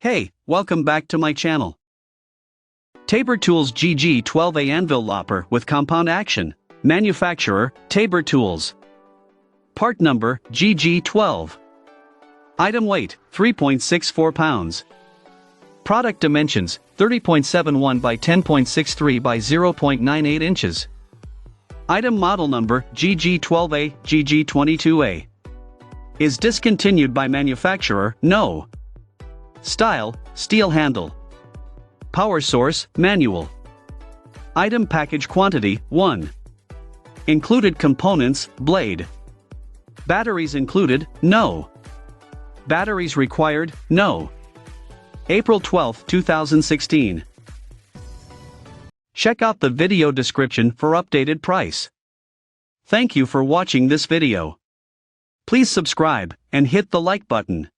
Hey, welcome back to my channel. TABOR Tools GG12A Anvil Lopper with compound action. Manufacturer, TABOR Tools. Part number, GG12. Item weight, 3.64 pounds. Product dimensions, 30.71 by 10.63 by 0.98 inches. Item model number, GG12A, GG22A. Is discontinued by manufacturer, no. Style, steel handle. Power source, manual. Item package quantity, 1. Included components, blade. Batteries included, no. Batteries required, no. April 12, 2016. Check out the video description for updated price. Thank you for watching this video. Please subscribe and hit the like button.